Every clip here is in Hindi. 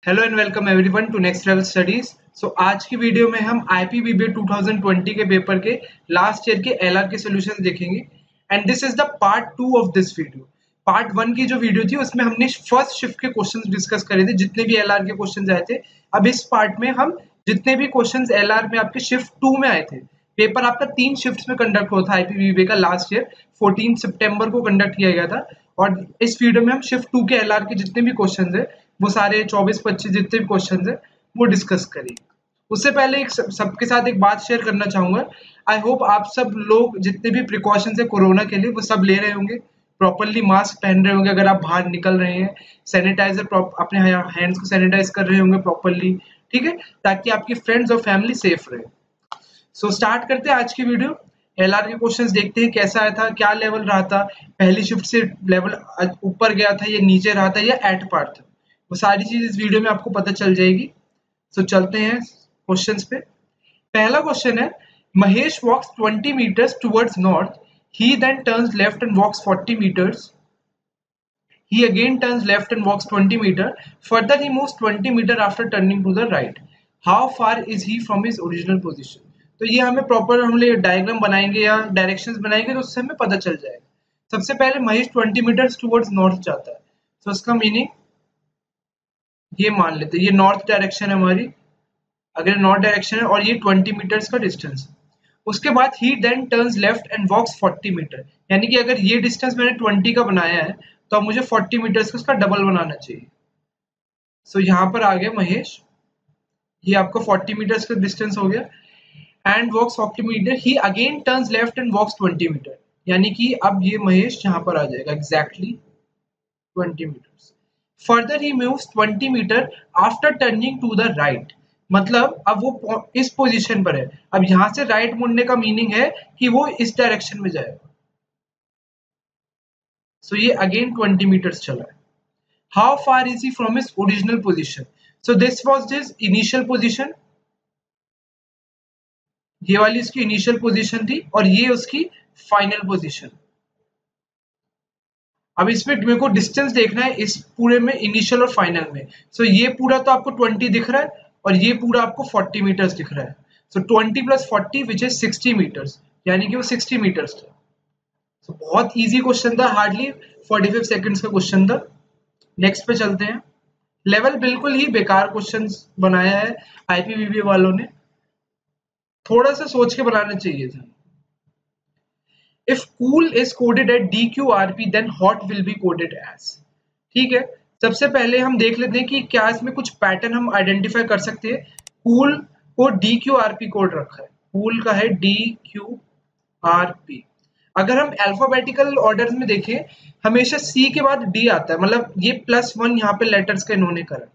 Hello and welcome everyone to next level studies. आज की वीडियो में हम IPBBA 2020 के पेपर के लास्ट ईयर के LR के सॉल्यूशंस देखेंगे and this is the part 2 of this video. Part 1 की जो वीडियो थी उसमें हमने फर्स्ट शिफ्ट के क्वेश्चंस डिस्कस करे थे, जितने भी LR के क्वेश्चंस आए थे। अब इस पार्ट में हम जितने भी क्वेश्चंस LR में आपके शिफ्ट 2 में आए थे, पेपर आपका 3 शिफ्ट्स में कंडक्ट हुआ था IPBBA का लास्ट ईयर 14 सितंबर को कंडक्ट किया गया था। और इस वीडियो में हम शिफ्ट 2 के LR के जितने भी क्वेश्चंस है वो सारे 24-25 जितने भी क्वेश्चन है वो डिस्कस करेंगे। उससे पहले एक सबके साथ एक बात शेयर करना चाहूंगा। आई होप आप सब लोग जितने भी प्रिकॉशंस है कोरोना के लिए वो सब ले रहे होंगे, प्रॉपरली मास्क पहन रहे होंगे अगर आप बाहर निकल रहे हैं, सैनिटाइजर अपने हैंड्स को सैनिटाइज कर रहे होंगे प्रॉपरली, ठीक है, ताकि आपकी फ्रेंड्स और फैमिली सेफ रहे। स्टार्ट करते हैं आज की वीडियो। LR के क्वेश्चंस देखते हैं कैसा आया था, क्या लेवल रहा था, पहली शिफ्ट से लेवल ऊपर गया था या नीचे रहा था या एट पार्ट था, वो सारी चीज इस वीडियो में आपको पता चल जाएगी। चलते हैं क्वेश्चंस पे। पहला क्वेश्चन है, Mahesh walks 20 meters towards north, he then turns left and walks 40 meters. He again turns left and walks 20 meters. Further, he moves 20 meters after turning to the right. How far is he from his original position? तो ये हमें प्रॉपर हम लोग डायग्राम बनाएंगे या डायरेक्शंस बनाएंगे तो उससे हमें पता चल जाएगा। सबसे पहले महेश 20 meters टुवर्ड्स नॉर्थ जाता है, तो उसका मीनिंग ये मान लेते हैं, ये नॉर्थ डायरेक्शन है हमारी, अगर नॉर्थ डायरेक्शन है और ये 20 मीटर्स का डिस्टेंस है। उसके बाद ही then turns left and walks 40 metre, यानी कि अगर ये डिस्टेंस मैंने 20 का बनाया है तो अब मुझे 40 मीटर्स का उसका डबल बनाना चाहिए। यहाँ पर आ गया महेश, ये आपका 40 मीटर्स का डिस्टेंस हो गया and walks 40 meter, he again turns left and walks 20 meter, यानी कि अब ये महेश यहाँ पर आ जाएगा exactly 20 meters. Further he moves 20 meter after turning to the right. मतलब अब वो इस पोजीशन पर है, अब यहां से राइट मुड़ने का मीनिंग है कि वो इस डायरेक्शन में जाएगा। ये अगेन 20 meters चला है। How far is he from his original position? This was his initial position. ये वाली इसकी इनिशियल पोजीशन थी और ये उसकी फाइनल पोजीशन। अब इसमें मेरे को डिस्टेंस देखना है इस पूरे में, इनिशियल और फाइनल में। ये पूरा तो आपको 20 दिख रहा है और ये पूरा आपको 40 मीटर्स दिख रहा है। 20 + 40 विच इज 60 मीटर्स, यानी कि वो 60 मीटर्स था। बहुत इजी क्वेश्चन था, हार्डली 45 सेकंड्स का क्वेश्चन था। नेक्स्ट पे चलते हैं। लेवल बिल्कुल ही बेकार क्वेश्चन बनाया है IPBBA वालों ने, थोड़ा सा सोच के बनाना चाहिए था। If cool is coded at DQRP, then hot will be coded as. ठीक है, सबसे पहले हम देख लेते हैं कि क्या इसमें कुछ पैटर्न हम आइडेंटिफाई कर सकते हैं। कूल को DQRP कोड रखा है, कूल का है DQRP। अगर हम अल्फाबेटिकल ऑर्डर में देखें, हमेशा C के बाद D आता है, मतलब ये +1 यहाँ पे लेटर्स का इन्होंने करा,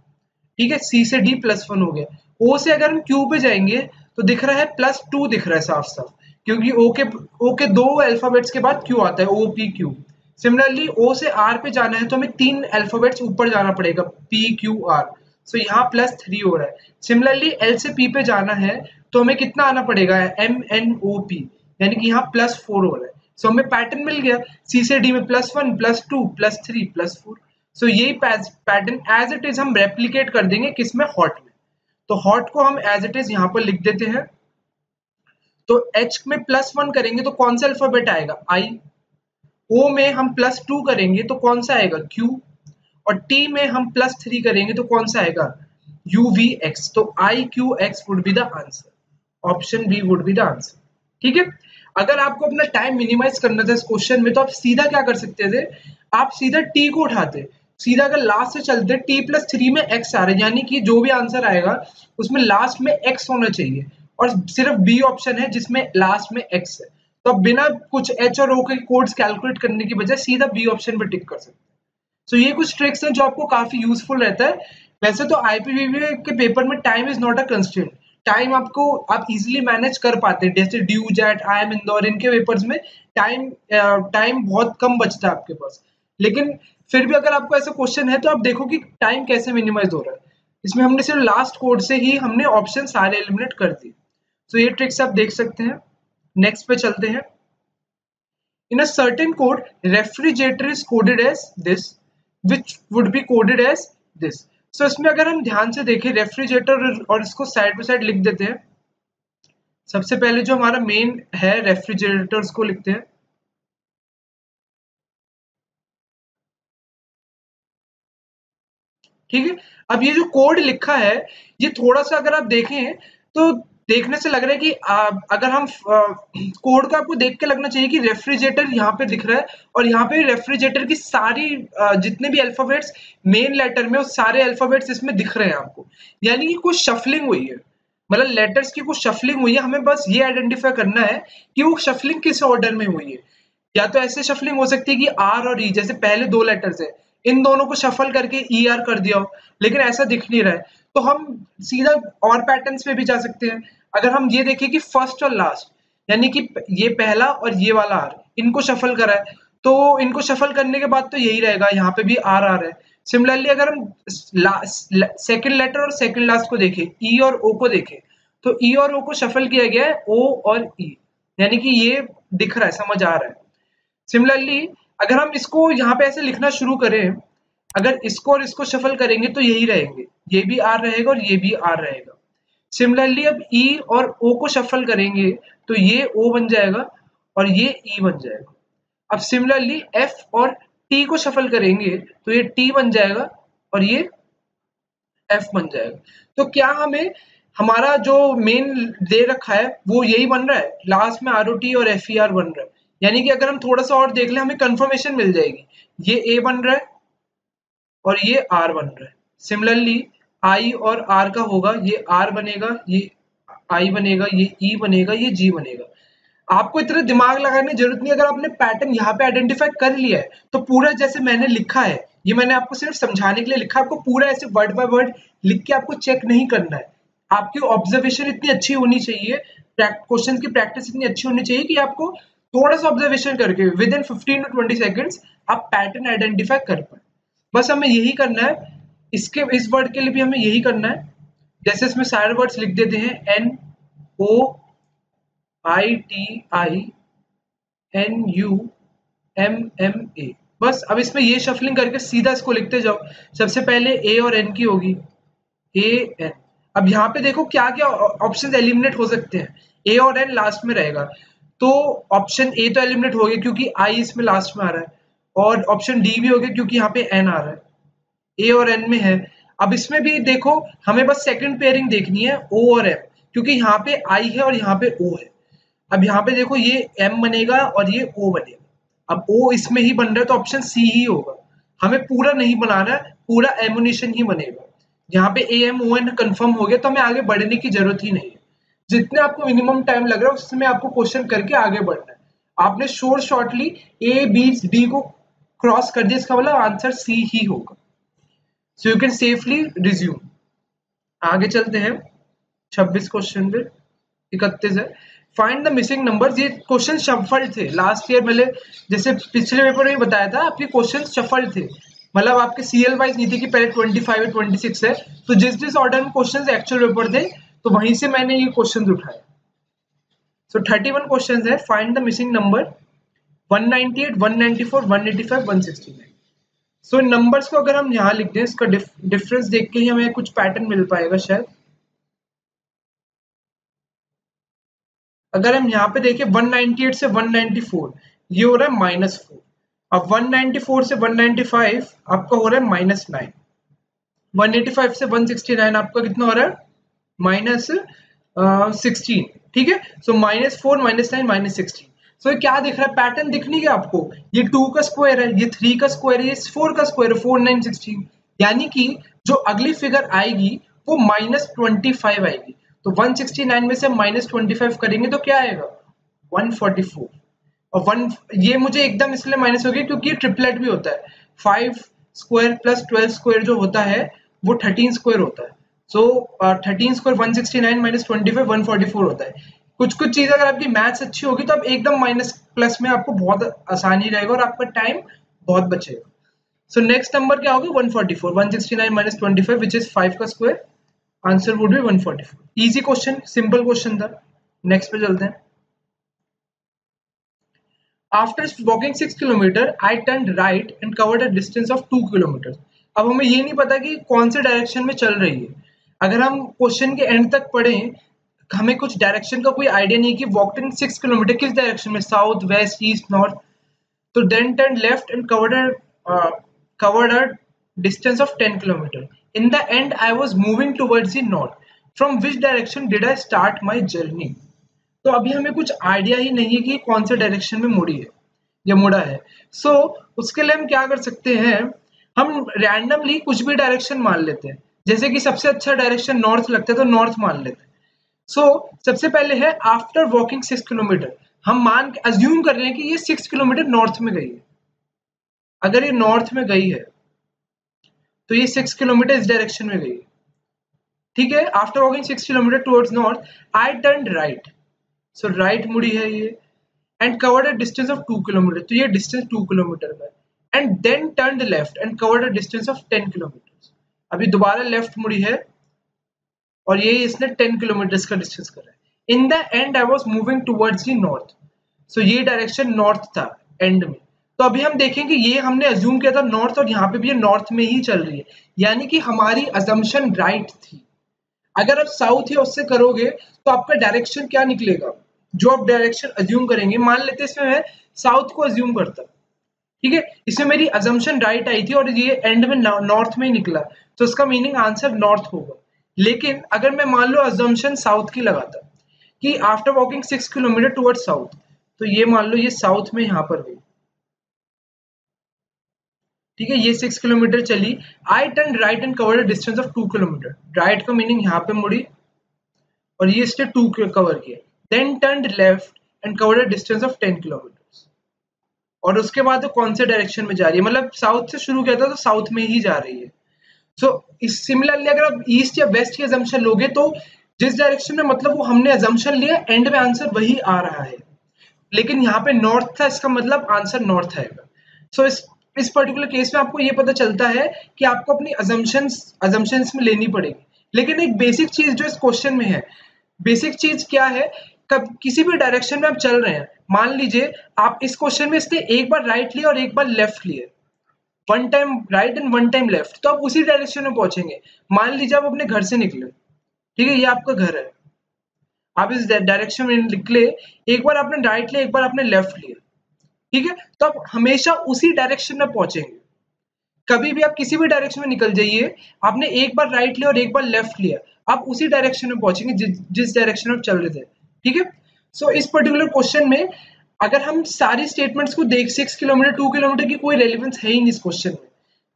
ठीक है, C से D +1 हो गया। O से अगर हम Q पे जाएंगे तो दिख रहा है +2 दिख रहा है साफ साफ, क्योंकि O के 2 अल्फाबेट्स के बाद Q आता है, OPQ। सिमिलरली O से R पे जाना है तो हमें 3 अल्फाबेट्स ऊपर जाना पड़ेगा, PQR। यहाँ +3 हो रहा है। सिमिलरली L से P पे जाना है तो हमें कितना आना पड़ेगा, MNOP, यानी कि यहाँ +4 हो रहा है। हमें पैटर्न मिल गया, C से D में +1 +2 +3 +4। यही पैटर्न एज इट इज हम रेप्लिकेट कर देंगे किसमें, हॉट में। तो हॉट को हम एज इट इज यहाँ पर लिख देते हैं। तो H में +1 करेंगे तो कौन सा अल्फाबेट आएगा, I। O में हम +2 करेंगे तो कौन सा आएगा, Q। और T में हम +3 करेंगे तो कौन सा आएगा, UVX। तो IQX would be the answer, option B would be the answer. ठीक है, अगर आपको अपना टाइम मिनिमाइज करना था इस क्वेश्चन में तो आप सीधा क्या कर सकते थे, आप सीधा T को उठाते, सीधा अगर लास्ट से चलते T+3 में X आ रहा है, यानी कि जो भी आंसर आएगा उसमें लास्ट में X होना चाहिए, और सिर्फ बी ऑप्शन है जिसमें लास्ट में X है। तो आप बिना कुछ H और O के कोड्स कैलकुलेट करने की बजाय सीधा बी ऑप्शन पे टिक कर सकते हैं। ये कुछ ट्रिक्स हैं जो आपको काफी यूजफुल रहता है। वैसे तो IPBBA के पेपर में time is not a constraint, time आपको आप इजीली मैनेज कर पाते हैं, जैसे ड्यू जेट, IIM इंदौर, इनके पेपर्स में टाइम बहुत कम बचता है आपके पास। लेकिन फिर भी अगर आपको ऐसा क्वेश्चन है तो आप देखो कि टाइम कैसे मिनिमाइज हो रहा है। इसमें हमने सिर्फ लास्ट कोड से ही हमने ऑप्शन सारे एलिमिनेट कर दिए। ये ट्रिक्स आप देख सकते हैं। नेक्स्ट पे चलते हैं। In a certain code refrigerator is coded as this, which would be coded as this. So इसमें अगर हम ध्यान से देखें रेफ्रिजरेटर और इसको साइड बाय साइड लिख देते हैं। सबसे पहले जो हमारा मेन है रेफ्रिजरेटर्स को लिखते हैं। ठीक है, अब ये जो कोड लिखा है ये थोड़ा सा अगर आप देखें तो देखने से लग रहा है कि अगर हम कोड को आपको देख के लगना चाहिए कि रेफ्रिजरेटर यहाँ पे दिख रहा है और यहाँ पे रेफ्रिजरेटर की सारी जितने भी अल्फाबेट्स मेन लेटर में वो सारे अल्फाबेट्स इसमें दिख रहे हैं आपको, यानी कि कुछ शफलिंग हुई है, मतलब लेटर्स की कुछ शफलिंग हुई है। हमें बस ये आइडेंटिफाई करना है कि वो शफलिंग किस ऑर्डर में हुई है। या तो ऐसे शफलिंग हो सकती है कि आर और ई जैसे पहले दो लेटर्स है इन दोनों को शफल करके ई आर कर दिया हो, लेकिन ऐसा दिख नहीं रहा है तो हम सीधा और पैटर्न्स पे भी जा सकते हैं। अगर हम ये देखें कि फर्स्ट और लास्ट यानी कि ये पहला और ये वाला आर इनको शफल करा है तो इनको शफल करने के बाद तो यही रहेगा, यहाँ पे भी आर आ रहा है। सिमिलरली अगर हम सेकंड लेटर और सेकंड लास्ट को देखें ई और ओ को देखें तो ई और ओ को शफल किया गया है ओ और ई, यानी कि ये दिख रहा है, समझ आ रहा है। सिमिलरली अगर हम इसको यहाँ पे ऐसे लिखना शुरू करें, अगर इसको और इसको शफल करेंगे तो यही रहेंगे, ये भी आर रहेगा और ये भी आर रहेगा। सिमिलरली अब ई और ओ को शफल करेंगे तो ये ओ बन जाएगा और ये ई बन जाएगा। अब सिमिलरली एफ और टी को शफल करेंगे तो ये टी बन जाएगा और ये एफ बन जाएगा। तो क्या हमें हमारा जो मेन दे रखा है वो यही बन रहा है, लास्ट में आर ओ टी और एफ ई आर बन रहा है, यानी कि अगर हम थोड़ा सा और देख लें हमें कंफर्मेशन मिल जाएगी, ये ए बन रहा है और ये आर बन रहा है। सिमिलरली आई और आर का होगा, ये आर बनेगा, ये आई बनेगा, ये ई बनेगा, ये जी बनेगा। आपको इतना दिमाग लगाने की जरूरत नहीं, अगर आपने पैटर्न यहाँ पे आइडेंटिफाई कर लिया है तो पूरा जैसे मैंने लिखा है, ये मैंने आपको सिर्फ समझाने के लिए लिखा है, आपको पूरा ऐसे वर्ड बाय वर्ड लिख के आपको चेक नहीं करना है। आपकी ऑब्जर्वेशन इतनी अच्छी होनी चाहिए, क्वेश्चन की प्रैक्टिस इतनी अच्छी होनी चाहिए कि आपको थोड़ा सा ऑब्जर्वेशन करके विद इन 15 टू 20 सेकेंड्स आप पैटर्न आइडेंटिफाई कर पाए। बस हमें यही करना है, इसके इस वर्ड के लिए भी हमें यही करना है। जैसे इसमें सारे वर्ड्स लिख देते हैं N O I T I N U M M A, बस अब इसमें ये शफलिंग करके सीधा इसको लिखते जाओ। सबसे पहले ए और एन की होगी, ए एन। अब यहाँ पे देखो क्या क्या ऑप्शन एलिमिनेट हो सकते हैं, ए और एन लास्ट में रहेगा तो ऑप्शन ए तो एलिमिनेट हो गया क्योंकि आई इसमें लास्ट में आ रहा है, और ऑप्शन डी भी हो गया क्योंकि यहाँ पे एन आ रहा है, ए और एन में है। अब इसमें भी देखो हमें बस सेकंड पेयरिंग देखनी है ओ और एम, क्योंकि यहाँ पे आई है और यहाँ पे ओ है। अब यहाँ पे देखो ये एम बनेगा और ये ओ बनेगा, अब ओ इसमें ही बन रहा है तो ऑप्शन सी ही होगा। हमें पूरा नहीं बनाना है, पूरा एमुनेशन ही बनेगा। यहाँ पे A M O N confirm हो गया तो हमें आगे बढ़ने की जरूरत ही नहीं है। जितने आपको मिनिमम टाइम लग रहा है उसमें आपको क्वेश्चन करके आगे बढ़ना है। आपने शॉर्टली ए बी डी को क्रॉस कर दिया, इसका मतलब आंसर सी ही होगा। So you can safely resume. आगे चलते हैं 26 क्वेश्चन पे, 31 है। Find the missing numbers. ये क्वेश्चन शफल थे लास्ट ईयर, मतलब जैसे पिछले पेपर में बताया था आपके क्वेश्चन शफल थे, मतलब आपके सीएल वाइज नहीं थे कि पहले 25 है 26 है, तो जिस जिस ऑर्डर में क्वेश्चन एक्चुअल पेपर थे तो वहीं से मैंने ये क्वेश्चन उठाए। सो 31 क्वेश्चन है, find the missing number 198 194 185 169। So in numbers को अगर हम यहाँ लिख दें इसका डिफरेंस देख के ही हमें कुछ पैटर्न मिल पाएगा शायद। अगर हम यहाँ पे देखें 198 से 194 ये हो रहा है -4, अब 194 से 195 आपका हो रहा है -9, 185 से 169 आपका कितना हो रहा है -16। ठीक है, सो -4 -9 -16। सो ये क्या दिख रहा है, पैटर्न दिख नहीं गया आपको, ये 2 का स्क्वायर है, ये 3 का स्क्वायर है, ये 4 का स्क्वायर है, 4 9 16, यानी कि जो अगली फिगर आएगी वो -25 आएगी। तो 169 में से -25 करेंगे तो क्या आएगा 144, और वन ये मुझे एकदम इसलिए माइनस हो गया क्योंकि ये ट्रिपलेट भी होता है, 5 स्क्वायर प्लस 12 स्क्वायर जो होता है वो 13 स्क्वायर होता है। सो 13 स्क्वायर 169 माइनस 25 144 होता है। कुछ कुछ चीज अगर आपकी मैथ्स अच्छी होगी तो आप एकदम माइनस प्लस में आपको बहुत आसानी रहेगा और आपका टाइम बहुत बचेगा। सो नेक्स्ट नंबर क्या होगा 144, 169 माइनस 25 विच इज 5 का square, answer would be 144। Easy question, simple question था। नेक्स्ट पे चलते हैं। After walking 6 kilometers, I turned right and covered a distance of 2 kilometers. अब हमें ये नहीं पता कि कौन से डायरेक्शन में चल रही है। अगर हम क्वेश्चन के एंड तक पढ़ें, हमें कुछ डायरेक्शन का कोई आइडिया नहीं कि वॉकड इन 6 किलोमीटर किस डायरेक्शन में, साउथ, वेस्ट, ईस्ट, नॉर्थ, तो then turn left and covered a distance of 10 kilometer. In the end, I was moving towards the north. From which direction did I start my journey? तो अभी हमें कुछ आइडिया ही नहीं है कि कौन से डायरेक्शन में मुड़ी है या मुड़ा है। उसके लिए हम क्या कर सकते हैं, हम रैंडमली कुछ भी डायरेक्शन मान लेते हैं। जैसे कि सबसे अच्छा डायरेक्शन नॉर्थ लगता है तो नॉर्थ मान लेते हैं। सबसे पहले है आफ्टर वॉकिंग 6 किलोमीटर, हम अज्यूम कर रहे हैं कि ये 6 किलोमीटर नॉर्थ में गई है। अगर ये नॉर्थ में गई है तो ये 6 किलोमीटर इस डायरेक्शन में गई, ठीक है। After walking 6 kilometer towards north, I turn right, so right मुड़ी है ये, and covered a distance of 2 kilometer, तो ये डिस्टेंस 2 किलोमीटर का है। And then turn left and covered a distance of 10 kilometer, अभी दोबारा लेफ्ट मुड़ी है और ये इसने 10 किलोमीटर का डिस्टेंस करा है। In the end I was moving towards the north, so ये डायरेक्शन नॉर्थ था एंड में। तो अभी हम देखेंगे ये हमने अज्यूम किया था नॉर्थ, और यहाँ पे भी ये नॉर्थ में ही चल रही है, यानी कि हमारी अजम्पशन राइट थी। अगर आप साउथ या उससे करोगे तो आपका डायरेक्शन क्या निकलेगा, जो आप डायरेक्शन अज्यूम करेंगे, मान लेते इसमें मैं साउथ को अज्यूम करता, ठीक है, इसमें मेरी अजम्पशन राइट आई थी और ये एंड में नॉर्थ में ही निकला, तो इसका मीनिंग आंसर नॉर्थ होगा। लेकिन अगर मैं मान लो अजम्पशन साउथ की लगाता कि after walking 6 kilometre toward south, तो ये मान लो ये साउथ में यहां पर गई, ठीक है, ये 6 किलोमीटर चली। I turn right and covered distance of 2 kilometer, right का मीनिंग यहाँ पे मुड़ी और ये इसने 2 कवर किया। Then turn left and covered distance of 10 kilometer, और उसके बाद वो कौन से डायरेक्शन में जा रही है, मतलब साउथ से शुरू किया था तो साउथ में ही जा रही है। इस सिमिलरली अगर आप ईस्ट या वेस्ट की अजम्पशन लोगे तो जिस डायरेक्शन में, मतलब वो हमने अजम्पशन लिया, एंड में आंसर वही आ रहा है। लेकिन यहाँ पे नॉर्थ था, इसका मतलब आंसर नॉर्थ आएगा। इस पर्टिकुलर केस में आपको ये पता चलता है कि आपको अपनी अजम्पशंस में लेनी पड़ेगी। लेकिन एक बेसिक चीज जो इस क्वेश्चन में है, बेसिक चीज क्या है, कब किसी भी डायरेक्शन में आप चल रहे हैं, मान लीजिए आप इस क्वेश्चन में इसने एक बार राइट लिया और एक बार लेफ्ट लिए, one time right and one time left, तो आप उसी डायरेक्शन में पहुंचेंगे। मान लीजिए आप अपने घर से निकले, ठीक है, ये आपका घर है, आप इस डायरेक्शन में निकले, एक बार आपने राइट लिया, एक बार आपने लेफ्ट लिया, ठीक है, तो आप हमेशा उसी डायरेक्शन में पहुंचेंगे। कभी भी आप किसी भी डायरेक्शन में निकल जाइए, आपने एक बार राइट लिया और एक बार लेफ्ट लिया, आप उसी डायरेक्शन में पहुंचेंगे जिस डायरेक्शन में आप चल रहे थे, ठीक है। इस पर्टिकुलर क्वेश्चन में अगर हम सारी स्टेटमेंट्स को देख, 6 किलोमीटर 2 किलोमीटर की कोई रेलिवेंस है ही नहीं इस क्वेश्चन में।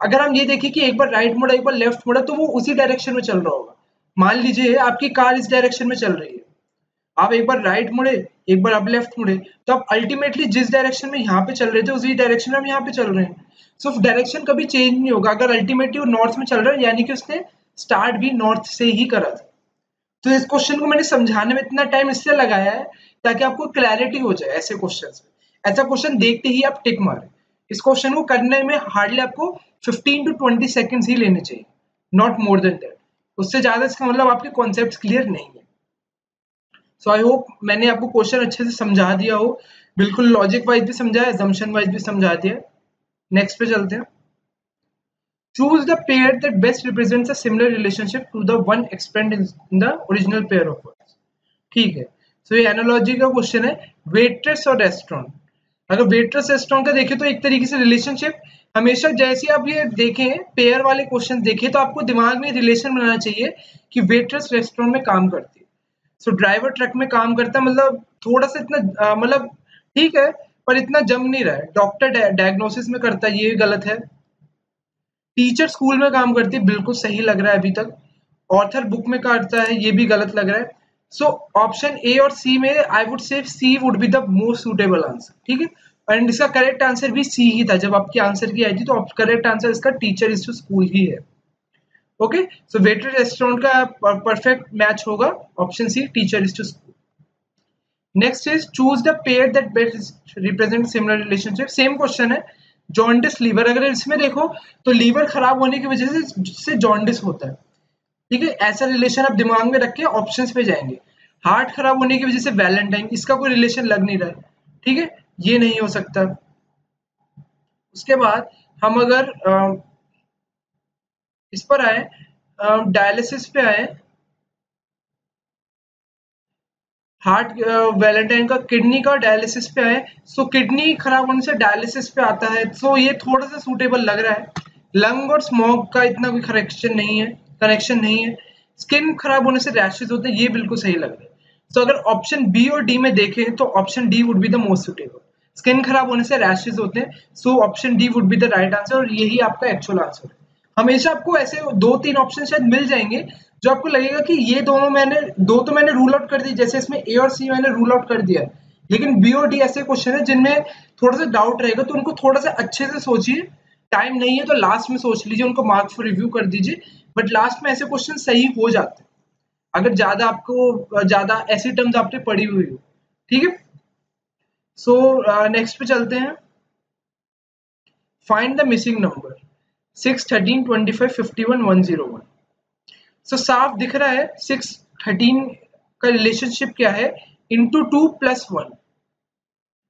अगर हम ये देखें कि एक बार राइट मुड़ा एक बार लेफ्ट मुड़ा, तो वो उसी डायरेक्शन में चल रहा होगा। मान लीजिए आपकी कार इस डायरेक्शन में चल रही है, आप एक बार राइट मुड़े एक बार आप लेफ्ट मुड़े, तो आप अल्टीमेटली जिस डायरेक्शन में यहाँ पे चल रहे थे उसी डायरेक्शन में हम यहाँ पे चल रहे हैं। डायरेक्शन कभी चेंज नहीं होगा। अगर अल्टीमेटली वो नॉर्थ में चल रहा है, यानी कि उसने स्टार्ट भी नॉर्थ से ही करा था। तो इस क्वेश्चन को मैंने समझाने में इतना टाइम इसलिए लगाया है ताकि आपको क्लैरिटी हो जाए ऐसे क्वेश्चन में। ऐसा क्वेश्चन देखते ही आप टिक मारे। इस क्वेश्चन को करने में हार्डली आपको 15 to 20 सेकेंड्स ही लेने चाहिए, नॉट मोर देन दैट। उससे ज्यादा इसका मतलब आपके कॉन्सेप्ट क्लियर नहीं है। आई होप मैंने आपको क्वेश्चन अच्छे से समझा दिया हो, बिल्कुल लॉजिक वाइज भी समझाया, assumption वाइज भी समझा दिया। नेक्स्ट पे चलते हैं। Choose the pair that best represents a similar relationship to the one explained in the original pair of words. ठीक है, ये एनालॉजी का क्वेश्चन है, वेट्रेस और रेस्टोरेंट। अगर वेट्रेस रेस्टोरेंट का देखें तो एक तरीके से रिलेशनशिप, हमेशा जैसे आप ये देखें पेयर वाले क्वेश्चन देखें तो आपको दिमाग में रिलेशन बनाना चाहिए कि वेट्रेस रेस्टोरेंट में काम करती है, ड्राइवर ट्रक में काम करता है, मतलब थोड़ा सा इतना मतलब ठीक है पर इतना जम नहीं रहा है। डॉक्टर डायग्नोसिस में करता है, ये गलत है। टीचर स्कूल में काम करती है, बिल्कुल सही लग रहा है अभी तक। ऑथर बुक में करता है, ये भी गलत लग रहा है। ऑप्शन ए और सी में I would say C would be the most suitable answer, ठीक है। एंड इसका करेक्ट आंसर भी सी ही था। जब आपकी आंसर की आई थी तो करेक्ट आंसर इसका टीचर इज टू स्कूल ही है। ओके, वेटर रेस्टोरेंट का परफेक्ट मैच होगा option C, teacher is to school. Next is choose the pair that best represent similar relationship. Same question है, जॉन्डिस लीवर। अगर इसमें देखो तो लीवर खराब होने की वजह से जॉन्डिस होता है, ठीक है। ऐसा रिलेशन आप दिमाग में रख के ऑप्शंस पे जाएंगे। हार्ट खराब होने की वजह से वैलेंटाइन, इसका कोई रिलेशन लग नहीं रहा है, ठीक है, ये नहीं हो सकता। उसके बाद हम अगर इस पर आए, डायलिसिस पे आए, हार्ट वैलेंटाइन का किडनी का डायलिसिस पे आए। सो किडनी खराब होने से डायलिसिस पे आता है, सो ये थोड़ा सा सूटेबल लग रहा है। लंग और स्मोक का इतना कोई कनेक्शन नहीं है। स्किन खराब होने से रैशेज होते हैं, ये बिल्कुल सही लग रहा है। सो अगर ऑप्शन बी और डी में देखें तो option D would be the most suitable. Skin खराब होने से रैशेज होते हैं, so option D would be the right answer, और यही आपका एक्चुअल आंसर है। हमेशा आपको ऐसे 2-3 ऑप्शन शायद मिल जाएंगे जो आपको लगेगा कि ये दोनों दो तो मैंने रूल आउट कर दी, जैसे इसमें ए और सी मैंने रूल आउट कर दिया, लेकिन बी और डी ऐसे क्वेश्चन है जिनमें थोड़ा सा डाउट रहेगा, तो उनको थोड़ा सा अच्छे से सोचिए। टाइम नहीं है तो लास्ट में सोच लीजिए, उनको मार्क्स फॉर रिव्यू कर दीजिए, बट लास्ट में ऐसे क्वेश्चन सही हो जाते हैं अगर ज्यादा ऐसी टर्म्स आपने पढ़ी हुई हो। ठीक है, सो नेक्स्ट पे चलते हैं। Find the missing number 6, 13, 25, 51, 101। सो साफ दिख रहा है 6, 13 का रिलेशनशिप क्या है, इंटू 2+1।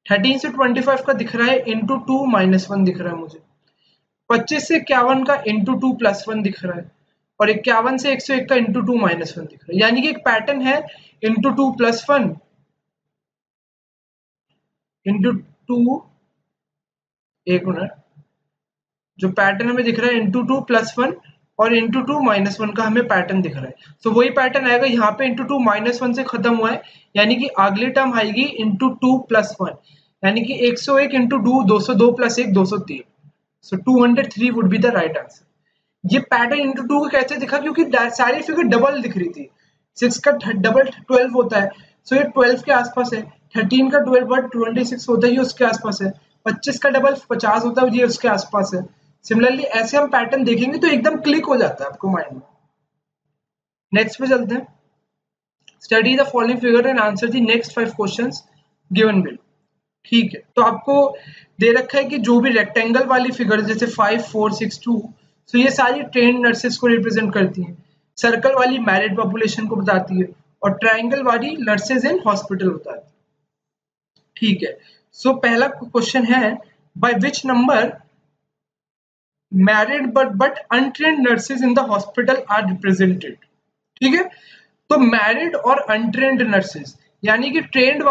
13 से 25 का दिख रहा है इंटू 2-1 दिख रहा है मुझे। 25 से 51 का इंटू 2+1 दिख रहा है, और 51 से 101 का इंटू 2-1 दिख रहा है। यानी कि एक पैटर्न है, इंटू 2+1 इंटू 2, एक मिनट, जो पैटर्न हमें दिख रहा है इंटू 2+1 और इंटू 2-1 का हमें पैटर्न दिख रहा है। सो वही पैटर्न आएगा यहाँ पे, इंटू 2-1 से खत्म हुआ है, यानी कि अगली टर्म आएगी इंटू 2+1, यानी कि 101 into 2, 202 + 1, 203। So 203 would be the right answer. ये पैटर्न इंटू 2 को कैसे दिखा, क्योंकि सारी फिगर डबल दिख रही थी। 6 का डबल 12 होता है, सो ये 12 के आसपास है। 13 का 12 बट 26 होता है, ये उसके आसपास है। 25 का डबल 50 होता है, ये उसके आसपास है। सिमिलरली ऐसे हम पैटर्न देखेंगे तो एकदम क्लिक हो जाता है आपको माइंड में। नेक्स्ट पे चलते हैं। Study the following figure and answer the next 5 questions given below. ठीक है, तो आपको दे रखा है कि जो भी रेक्टेंगल वाली फिगर जैसे 5, 4, 6, 2, तो ये सारी ट्रेन्ड नर्सेस को रिप्रेजेंट करती हैं। सर्कल वाली मैरिड पॉपुलेशन को बताती है, और ट्राइंगल वाली नर्सेज इन हॉस्पिटल बताती है। ठीक है, सो पहला क्वेश्चन है, by which number married but untrained nurses in the hospital are represented. ठीक है, तो मैरिड और अनट्रेन्ड नर्सेज, यानी कि ट्रेंड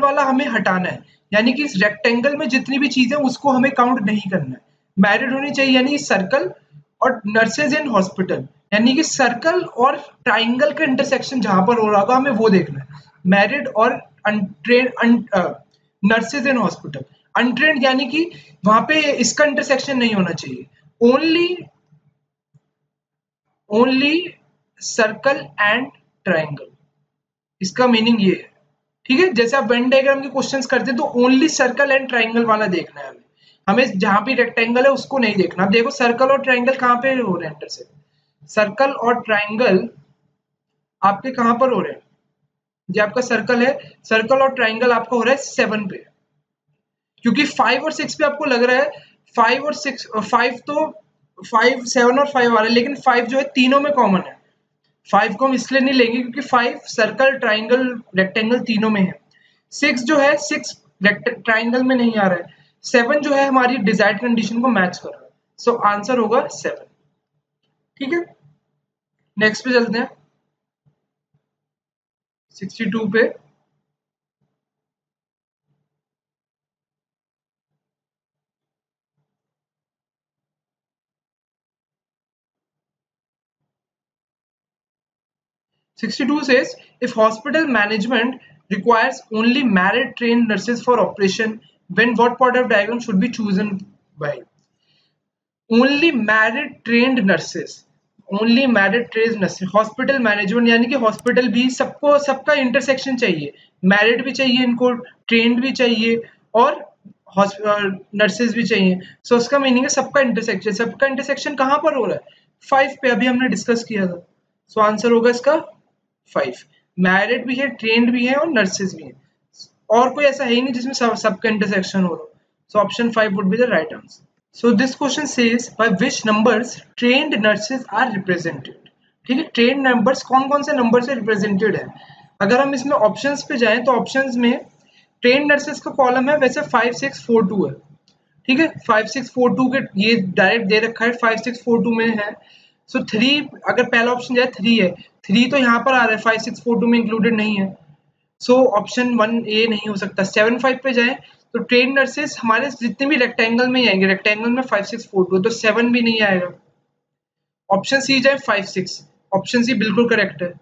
वाला हमें हटाना है, यानी कि इस रेक्टेंगल में जितनी भी चीजें उसको हमें काउंट नहीं करना है। मैरिड होनी चाहिए यानी सर्कल, और नर्सेज इन हॉस्पिटल यानी कि सर्कल और ट्राइंगल का इंटरसेक्शन जहां पर हो रहा होगा हमें वो देखना है। मैरिड और untrained nurses in hospital. Untrained यानी कि वहां पे इसका इंटरसेक्शन नहीं होना चाहिए, only only circle and triangle, इसका मीनिंग ये है। ठीक है, जैसे आप वेन डायग्राम के क्वेश्चंस करते हैं तो ओनली सर्कल एंड ट्राइंगल वाला देखना है हमें, जहां भी रेक्टेंगल है उसको नहीं देखना। अब देखो सर्कल और ट्राइंगल कहां पे हो रहे हैं इंटरसेक्ट। सर्कल और ट्राइंगल आपके कहां पर हो रहे हैं, जो आपका सर्कल है, सर्कल और ट्राइंगल आपका हो रहा है 7 पे, क्योंकि 5 और 6 पे आपको लग रहा है 5 और 6, 5 तो 5, 7 और 5 आ रहा है, लेकिन 5 जो है तीनों में कॉमन है। 5 को हम इसलिए नहीं लेंगे क्योंकि 5 सर्कल, ट्राइंगल, रेक्टेंगल तीनों में है। 6 जो है 6 ट्राइंगल में नहीं आ रहा है। 7 जो है हमारी डिजायर्ड कंडीशन को मैच कर रहा है, सो आंसर होगा 7। ठीक है, नेक्स्ट पे चलते हैं 62 पे। "62 says, if hospital management requires only married trained nurses for operation, then what part of diagram should be chosen by?" Only married trained nurses, only married trained nurses, hospital management यानी कि हॉस्पिटल भी सबको, सबका इंटरसेक्शन चाहिए, मैरिड भी चाहिए इनको, ट्रेन्ड भी चाहिए, और नर्सेज भी चाहिए। सो उसका मीनिंग है सबका इंटरसेक्शन। सबका इंटरसेक्शन कहाँ पर हो रहा है, 5 पे, अभी हमने डिस्कस किया था। सो आंसर होगा इसका 5। मैरिड भी है, ट्रेन्ड भी है, और नर्सेज भी है, और कोई ऐसा है ही नहीं जिसमें सबका इंटरसेक्शन हो रहा हो। So option 5 would be the right answer. So this question says by which numbers trained nurses are represented। ठीक है, ट्रेन नंबर्स कौन कौन से नंबर से रिप्रेजेंटेड है। अगर हम इसमें ऑप्शंस पे जाएं तो ऑप्शंस में ट्रेन नर्सेस का कॉलम है वैसे 5, 6, 4, 2 है। ठीक है, 5642 के ये डायरेक्ट दे रखा है, 5642 में है। सो 3 अगर पहला ऑप्शन जाए 3 है, 3 तो यहाँ पर आ रहा है, 5642 में इंक्लूडेड नहीं है। सो ऑप्शन 1A नहीं हो सकता। 75 पे जाए तो ट्रेन नर्सेस हमारे जितने भी रेक्टेंगल में ही आएंगे, रेक्टेंगल में 5642 तो 7 भी नहीं आएगा। ऑप्शन सी जाए 56, ऑप्शन सी बिल्कुल करेक्ट है।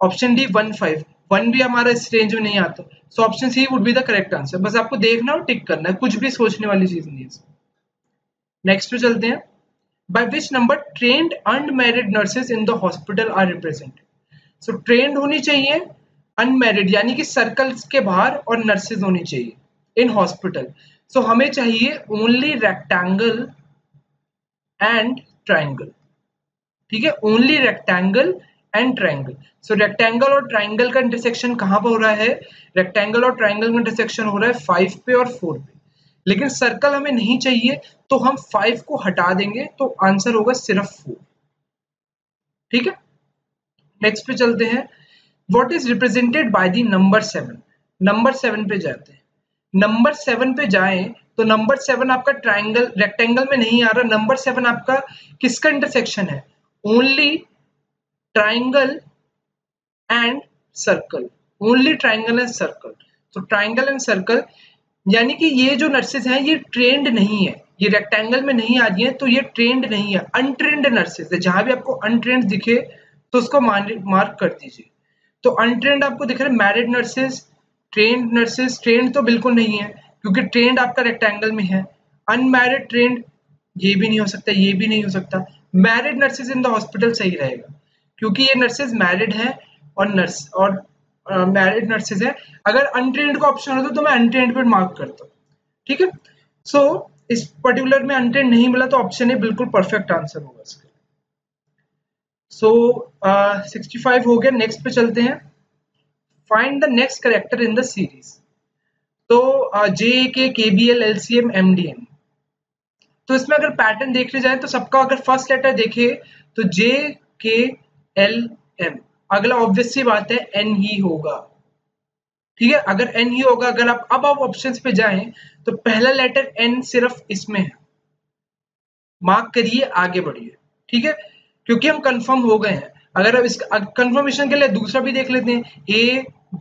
ऑप्शन डी 15, 1 भी हमारा इस रेंज में नहीं आता। So option C would be the correct answer. बस आपको देखना और टिक करना है, कुछ भी सोचने वाली चीज नहीं है। नेक्स्ट पे चलते हैं। By which number trained unmarried nurses in the hospital are represented. So trained होनी चाहिए अनमैरिड यानी कि सर्कल्स के बाहर और नर्सेज होनी चाहिए इन हॉस्पिटल। सो हमें चाहिए ओनली रेक्टेंगल एंड ट्राइंगल। ठीक है, only rectangle and triangle. So rectangle और ट्राइंगल का इंटरसेक्शन कहां पर हो रहा है? रेक्टेंगल और ट्राइंगल का इंटरसेक्शन हो रहा है 5 पे और 4 पे। लेकिन सर्कल हमें नहीं चाहिए तो हम 5 को हटा देंगे तो आंसर होगा सिर्फ 4। ठीक है, नेक्स्ट पे चलते हैं। What is represented by the number 7। Number 7 पे जाते हैं। नंबर 7 पे जाएं तो नंबर 7 आपका ट्राइंगल रेक्टेंगल में नहीं आ रहा। नंबर 7 आपका किसका इंटरसेक्शन है? Only triangle and circle. Only triangle and circle. तो ट्राइंगल एंड सर्कल यानी कि ये जो नर्सेज हैं ये ट्रेंड नहीं है, ये रेक्टेंगल में नहीं आ रही है तो ये ट्रेंड नहीं है, अनट्रेंड नर्सेज है। जहां भी आपको अनट्रेंड दिखे तो उसको मार्क कर दीजिए। तो अनट्रेंड आपको दिख रहा है married nurses, trend nurses. Trend तो बिल्कुल नहीं है क्योंकि ट्रेंड आपका रेक्टेंगल में है। अनमैरिड ट्रेंड ये भी नहीं हो सकता, ये भी नहीं हो सकता। Married nurses in the hospital सही रहेगा क्योंकि ये नर्सेज मैरिड है और मैरिड नर्सेज है। अगर अनट्रेंड का ऑप्शन होता तो मैं अनट्रेंड पे मार्क करता। ठीक है, सो इस पर्टिकुलर में अनट्रेंड नहीं मिला तो ऑप्शन ए बिल्कुल परफेक्ट आंसर होगा इसका। सो 65 हो गया। नेक्स्ट पे चलते हैं। Find the next character in the series. तो JK KBL LCM MDN। तो इसमें अगर पैटर्न देखने जाए तो सबका अगर फर्स्ट लेटर देखे तो JKLM, अगला ऑब्वियस सी बात है N ही होगा। ठीक है, अगर N ही होगा। अगर आप ऑप्शंस पे जाएं तो पहला लेटर N सिर्फ इसमें है, मार्क करिए, आगे बढ़िए। ठीक है, क्योंकि हम कंफर्म हो गए हैं। अगर अब इसका कंफर्मेशन के लिए दूसरा भी देख लेते हैं,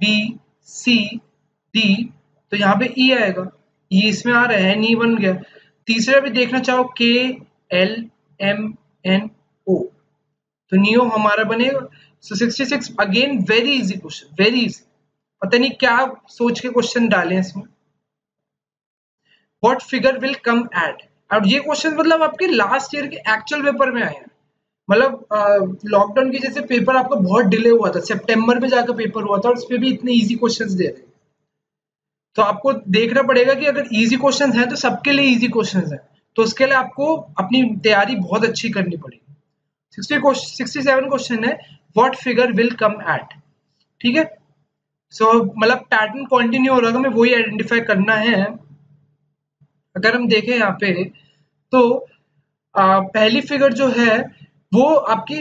ABCD, तो यहाँ पे E आएगा, E इसमें आ रहा है, N बन गया। तीसरा भी देखना चाहो KLMNO, तो नियो हमारा बनेगा। So 66 again very easy question, very easy. पता नहीं क्या सोच के क्वेश्चन डाले इसमें। What figure will come at. और ये क्वेश्चन मतलब आपके लास्ट ईयर के एक्चुअल पेपर में आए हैं। मतलब लॉकडाउन की जैसे पेपर आपका बहुत डिले हुआ था, सितंबर में जाकर पेपर हुआ था और उस पर भी इतने इजी क्वेश्चंस दे रहे हैं। तो आपको देखना पड़ेगा कि अगर इजी क्वेश्चंस हैं तो सबके लिए इजी क्वेश्चंस हैं, तो उसके लिए आपको अपनी तैयारी बहुत अच्छी करनी पड़ेगी। 67 क्वेश्चन है, what figure will come at. ठीक है, सो मतलब पैटर्न कंटिन्यू हो रहा है, हमें वही आइडेंटिफाई करना है। अगर हम देखें यहाँ पे तो पहली फिगर जो है वो आपकी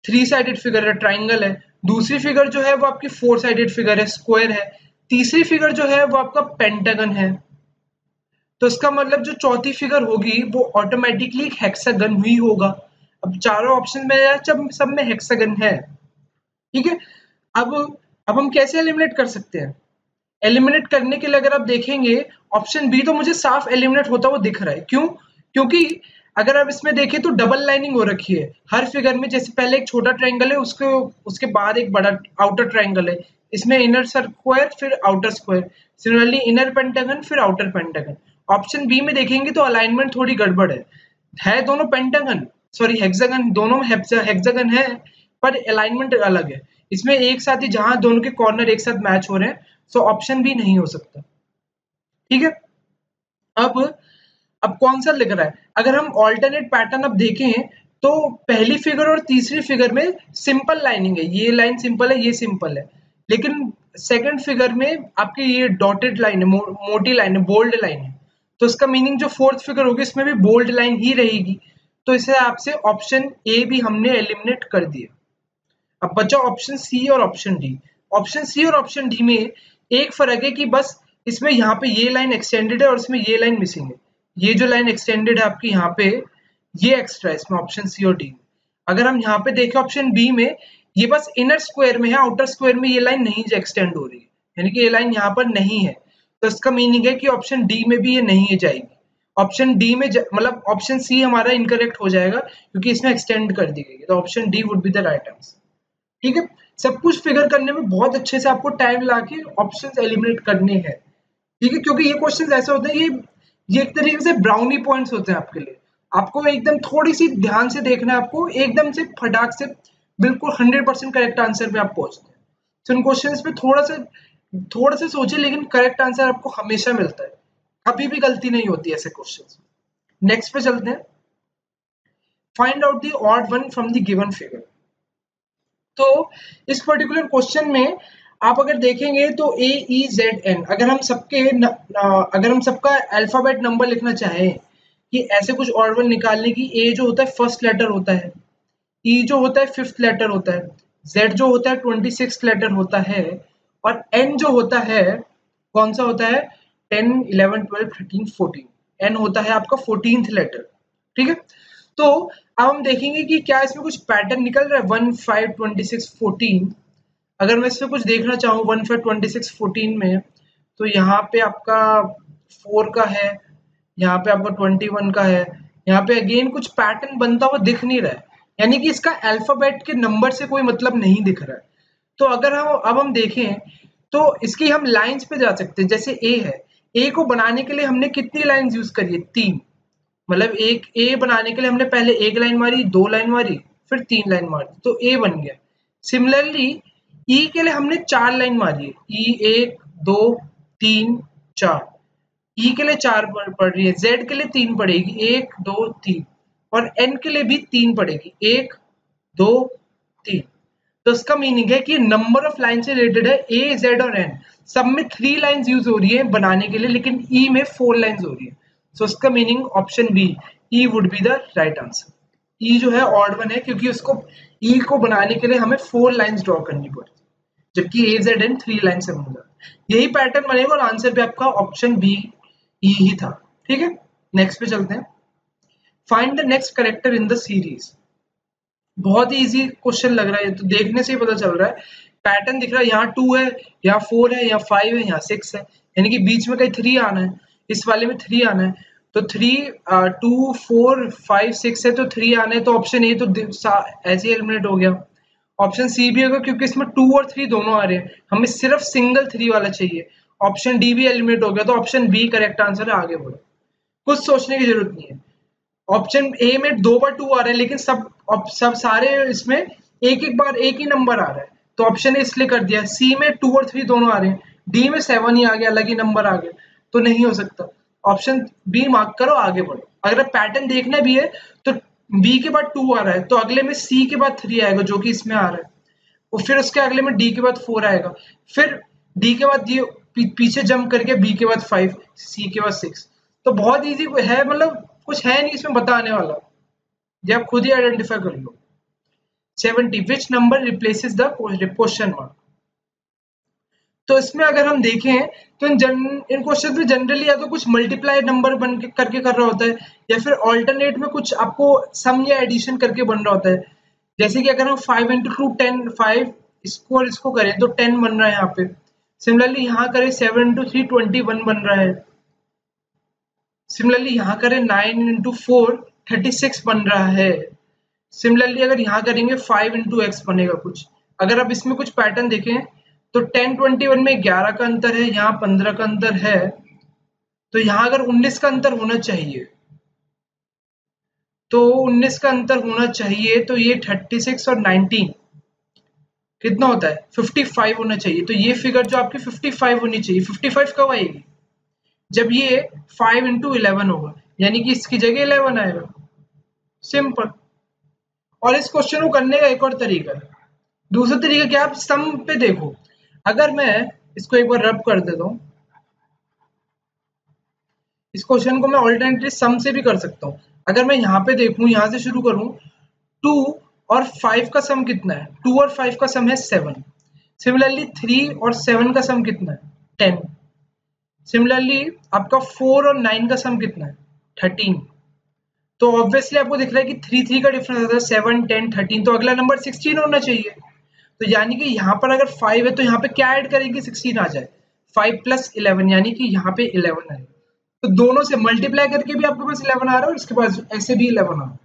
3 साइडेड फिगर है, ट्राइंगल है। दूसरी फिगर जो है वो आपकी 4 साइडेड फिगर है, स्क्वायर है। तीसरी फिगर जो है वो आपका पेंटागन है। तो इसका मतलब जो चौथी फिगर होगी वो ऑटोमेटिकली हेक्सागन ही होगा। अब चारों ऑप्शन में यार सब में हेक्सागन है। ठीक है, अब हम कैसे एलिमिनेट कर सकते हैं? एलिमिनेट करने के लिए अगर आप देखेंगे ऑप्शन बी तो मुझे साफ एलिमिनेट होता हुआ दिख रहा है। क्यों? क्योंकि अगर आप इसमें देखें तो डबल लाइनिंग हो रखी है हर फिगर में। जैसे पहले एक छोटा ट्रायंगल है, उसके बाद एक बड़ा आउटर ट्रायंगल है। इसमें इनर स्क्वायर फिर outer square, similarly inner pentagon फिर आउटर पेंटागन। ऑप्शन बी में देखेंगे तो अलाइनमेंट थोड़ी गड़बड़ है दोनों पेंटागन, सॉरी हेक्सागन, दोनों में हेक्सागन है पर अलाइनमेंट अलग है। इसमें एक साथ ही जहां दोनों के कॉर्नर एक साथ मैच हो रहे हैं, सो ऑप्शन भी नहीं हो सकता। ठीक है, अब कौन सा लिख रहा है? अगर हम ऑल्टरनेट पैटर्न अब देखें तो पहली फिगर और तीसरी फिगर में सिंपल लाइनिंग है, ये लाइन सिंपल है, ये सिंपल है। लेकिन सेकंड फिगर में आपकी ये डॉटेड लाइन है, मोटी लाइन है, बोल्ड लाइन है। तो इसका मीनिंग जो फोर्थ फिगर होगी इसमें भी बोल्ड लाइन ही रहेगी। तो इसे आपसे ऑप्शन ए भी हमने एलिमिनेट कर दिया। अब बचा ऑप्शन सी और ऑप्शन डी। ऑप्शन सी और ऑप्शन डी में एक फर्क है कि बस इसमें यहाँ पे ये लाइन एक्सटेंडेड है और इसमें ये लाइन मिसिंग है। ये जो लाइन एक्सटेंडेड है आपकी यहाँ पे, ये एक्स्ट्रा है इसमें ऑप्शन सी और डी में। अगर हम यहाँ पे देखें ऑप्शन बी में, ये बस इनर स्क्वायर में है, आउटर स्क्वायर में ये लाइन नहीं एक्सटेंड हो रही है, यानी कि ये लाइन यहाँ पर नहीं है। तो इसका मीनिंग है कि ऑप्शन डी में भी ये नहीं जाएगी। ऑप्शन डी में मतलब ऑप्शन सी हमारा इनकरेक्ट हो जाएगा क्योंकि इसमें एक्सटेंड कर दी गई है। तो option D would be the right answer. ठीक है, सब कुछ फिगर करने में बहुत अच्छे से आपको टाइम लाके ऑप्शंस एलिमिनेट करने हैं। ठीक है, क्योंकि ये क्वेश्चंस ऐसे होते हैं, ये एक तरीके से ब्राउनी पॉइंट्स होते हैं आपके लिए। आपको एकदम थोड़ी सी ध्यान से देखना है, आपको एकदम से फटाक से बिल्कुल 100% करेक्ट आंसर पे आप पहुंचते हैं। तो इन क्वेश्चंस पे थोड़ा सा सोचिए, लेकिन करेक्ट आंसर आपको हमेशा मिलता है, कभी भी गलती नहीं होती ऐसे क्वेश्चंस। नेक्स्ट पे चलते हैं, find out the odd one from the given figure. तो इस पर्टिकुलर क्वेश्चन में आप अगर देखेंगे तो AEZN, अगर हम सबका अल्फाबेट नंबर लिखना चाहें कि ऐसे कुछ ऑड वन निकालने की, A जो होता है फर्स्ट लेटर होता है, E जो होता है फिफ्थ लेटर होता है, Z जो होता है 26th लेटर होता है, और N जो होता है कौन सा होता है, 10, 11, 12, 13, 14, N होता है आपका 14th लेटर। ठीक है, तो अब हम देखेंगे कि क्या इसमें कुछ पैटर्न निकल रहा है 1, 5, 26, 14। अगर मैं इसमें कुछ देखना चाहूँ 1, 5, 26, 14 में, तो यहाँ पे आपका 4 का है, यहाँ पे आपका 21 का है, यहाँ पे अगेन कुछ पैटर्न बनता हुआ दिख नहीं रहा है, यानी कि इसका अल्फाबेट के नंबर से कोई मतलब नहीं दिख रहा है। तो अगर हम देखें तो इसकी हम लाइंस पे जा सकते हैं। जैसे ए है, ए को बनाने के लिए हमने कितनी लाइंस यूज करी है, 3। मतलब एक ए बनाने के लिए हमने पहले 1 लाइन मारी, 2 लाइन मारी, फिर 3 लाइन मारी, तो ए बन गया। सिमिलरली ई के लिए हमने 4 लाइन मारी है, ई 1, 2, 3, 4, ई के लिए 4 पड़ रही है, जेड के लिए 3 पड़ेगी, 1, 2, 3, और एन के लिए भी 3 पड़ेगी, 1, 2, 3। तो इसका मीनिंग है कि नंबर ऑफ लाइन से रिलेटेड है, ए, जेड और एन सब में 3 लाइंस यूज हो रही है बनाने के लिए, लेकिन ई में 4 लाइंस हो रही है। सो इसका meaning option B, E would be the right answer. E जो है ऑड वन है क्योंकि उसको ई को बनाने के लिए हमें 4 लाइंस ड्रॉ करनी पड़ती, जबकि ए, जेड, एन 3 लाइन से बन जाता है। यही पैटर्न बनेगा और आंसर भी आपका ऑप्शन बी ई ही था। ठीक है, नेक्स्ट पे चलते हैं, find the next character in the series. बहुत ही इजी क्वेश्चन लग रहा है, तो देखने से ही पता चल रहा है, पैटर्न दिख रहा है, यहाँ 2 है, यहाँ 4 है, यहाँ 5 है, यहाँ 6 है, यानी कि बीच में कहीं 3 आना है, इस वाले में 3 आना है। तो 3, 2, 4, 5, 6 है, तो 3 आना है, तो ऑप्शन ए तो ऐसे ही एलिमिनेट हो गया। ऑप्शन सी भी होगा क्योंकि इसमें 2 और 3 दोनों आ रहे हैं, हमें सिर्फ सिंगल 3 वाला चाहिए। ऑप्शन डी भी एलिमिनेट हो गया, तो ऑप्शन बी करेक्ट आंसर है, आगे बढ़ो, कुछ सोचने की जरूरत नहीं है। ऑप्शन ए में 2 बार 2 आ रहा है, लेकिन सब सारे इसमें एक बार एक ही नंबर आ रहा है, तो ऑप्शन ए इसलिए कर दिया। सी में 2 और 3 दोनों आ रहे हैं, डी में 7 ही आ गया, अलग ही नंबर आ गया, तो नहीं हो सकता। ऑप्शन बी मार्क करो, आगे बढ़ो। अगर पैटर्न देखना भी है तो बी के बाद 2 आ रहा है, तो अगले में सी के बाद 3 आएगा जो कि इसमें आ रहा है, और फिर उसके अगले में डी के बाद 4 आएगा, फिर डी के बाद ये पीछे जंप करके बी के बाद 5, सी के बाद 6। तो बहुत इजी है, मतलब कुछ है नहीं इसमें बताने वाला, ये आप खुद ही आइडेंटिफाई कर लो। 70, which number replaces the question mark. तो इसमें अगर हम देखें तो इन क्वेश्चन में जनरली या तो कुछ मल्टीप्लाई नंबर बन के करके कर रहा होता है, या फिर ऑल्टरनेट में कुछ आपको सम या एडिशन करके बन रहा होता है। जैसे कि अगर हम 5 into 2 10, 5 इसको और इसको करें तो 10 बन रहा है यहाँ पे। सिमिलरली यहाँ करें 7 into 3 21 बन रहा है। सिमिलरली यहाँ करें 9 into 4 36 बन रहा है। सिमिलरली अगर यहाँ करेंगे 5 into x बनेगा कुछ। अगर आप इसमें कुछ पैटर्न देखें तो 10 21 में 11 का अंतर है, यहाँ 15 का अंतर है, तो यहाँ अगर 19 का अंतर होना चाहिए, तो 19 का अंतर होना चाहिए, तो ये 36 और 19 कितना होता है 55 होना चाहिए। तो ये फिगर जो आपकी 55 होनी चाहिए। 55 कब आएगी, जब ये 5 into 11 होगा, यानी कि इसकी जगह 11 आएगा, सिंपल। और इस क्वेश्चन को करने का एक और तरीका है, दूसरा तरीका क्या, आप सम पे देखो। अगर मैं इसको एक बार रब कर देता हूँ, इस क्वेश्चन को मैं ऑल्टरनेटिव सम से भी कर सकता हूँ। अगर मैं यहाँ पे देखूँ, यहाँ से शुरू करूँ, 2 और 5 का सम कितना है, 2 और 5 का सम है 7। सिमिलरली 3 और 7 का सम कितना है 10। सिमिलरली आपका 4 और 9 का सम कितना है 13, तो ऑब्वियसली आपको दिख रहा है कि 3 3 का डिफरेंस आता है, 7 10 13, तो अगला नंबर 16 होना चाहिए। तो यानी कि यहाँ पर अगर 5 है तो यहाँ पे क्या ऐड करेंगे 16 आ जाए, 5 प्लस 11 यानी कि यहाँ पे 11 आए। तो दोनों से मल्टीप्लाई करके भी आपके पास 11 आ रहा है और इसके पास ऐसे भी 11 आ रहा है।